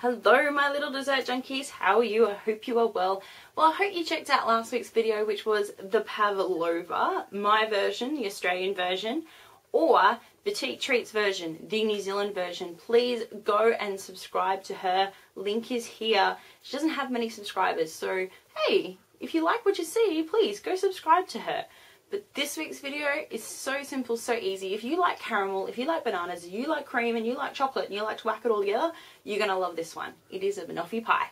Hello my little dessert junkies, how are you? I hope you are well. Well, I hope you checked out last week's video, which was the pavlova, my version, the Australian version, or Petite Treats version, the New Zealand version. Please go and subscribe to her. Link is here. She doesn't have many subscribers, so hey, if you like what you see, please go subscribe to her. But this week's video is so simple, so easy. If you like caramel, if you like bananas, you like cream, and you like chocolate, and you like to whack it all together, you're going to love this one. It is a banoffee pie.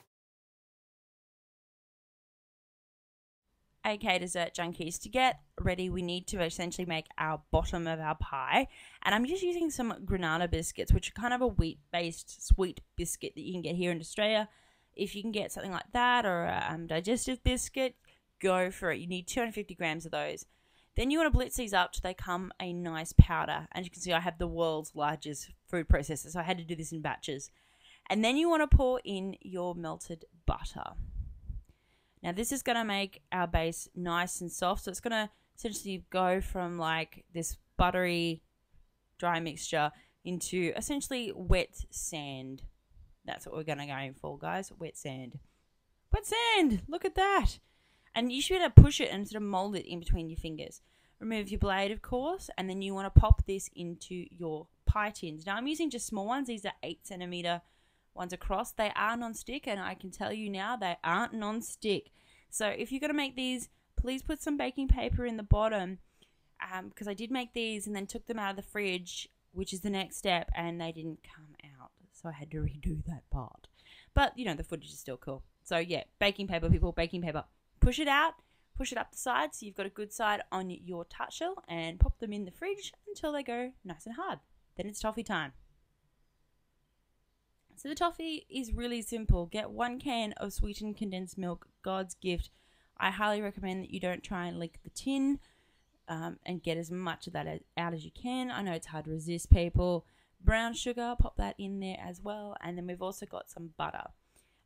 Okay, dessert junkies, to get ready, we need to essentially make our bottom of our pie. And I'm just using some granada biscuits, which are kind of a wheat-based sweet biscuit that you can get here in Australia. If you can get something like that or a digestive biscuit, go for it. You need 250 grams of those. Then you want to blitz these up till they come a nice powder. And you can see I have the world's largest food processor, so I had to do this in batches. And then you want to pour in your melted butter. Now this is going to make our base nice and soft, so it's going to essentially go from like this buttery dry mixture into essentially wet sand. That's what we're going to go for, guys. Wet sand. Wet sand! Look at that! And you should be able to push it and sort of mold it in between your fingers. Remove your blade, of course, and then you want to pop this into your pie tins. Now, I'm using just small ones. These are 8cm ones across. They are non-stick, and I can tell you now they aren't non-stick. So if you're going to make these, please put some baking paper in the bottom, because I did make these and then took them out of the fridge, which is the next step, and they didn't come out. So I had to redo that part. But, you know, the footage is still cool. So, yeah, baking paper, people, baking paper. Push it out, push it up the side so you've got a good side on your tart shell, and pop them in the fridge until they go nice and hard. Then it's toffee time. So the toffee is really simple. Get 1 can of sweetened condensed milk, God's gift. I highly recommend that you don't try and leak the tin, and get as much of that out as you can. I know it's hard to resist, people. Brown sugar, pop that in there as well. And then we've also got some butter.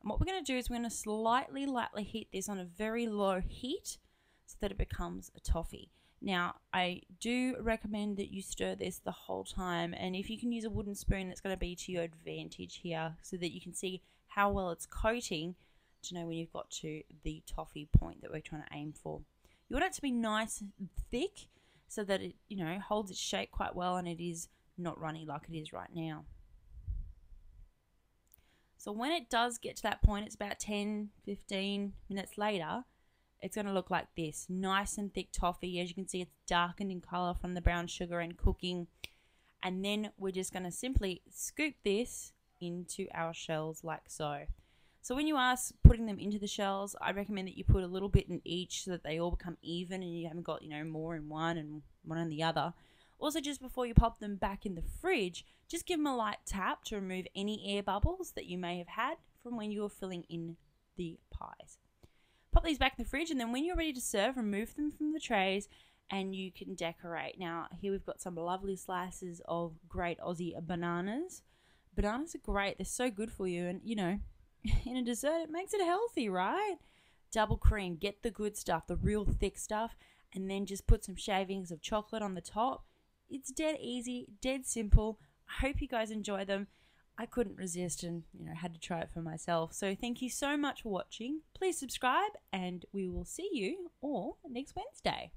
And what we're going to do is we're going to lightly heat this on a very low heat so that it becomes a toffee. Now, I do recommend that you stir this the whole time, and if you can use a wooden spoon, it's going to be to your advantage here so that you can see how well it's coating to know when you've got to the toffee point that we're trying to aim for. You want it to be nice and thick so that it, you know, holds its shape quite well and it is not runny like it is right now. So when it does get to that point, it's about 10-15 minutes later, it's going to look like this. Nice and thick toffee. As you can see, it's darkened in colour from the brown sugar and cooking. And then we're just going to simply scoop this into our shells like so. So when you are putting them into the shells, I recommend that you put a little bit in each so that they all become even and you haven't got, you know, more in one and one in the other. Also, just before you pop them back in the fridge, just give them a light tap to remove any air bubbles that you may have had from when you were filling in the pies. Pop these back in the fridge, and then when you're ready to serve, remove them from the trays and you can decorate. Now, here we've got some lovely slices of great Aussie bananas. Bananas are great. They're so good for you, and, you know, in a dessert, it makes it healthy, right? Double cream. Get the good stuff, the real thick stuff, and then just put some shavings of chocolate on the top. It's dead easy, dead simple. I hope you guys enjoy them. I couldn't resist and, you know, had to try it for myself. So thank you so much for watching. Please subscribe and we will see you all next Wednesday.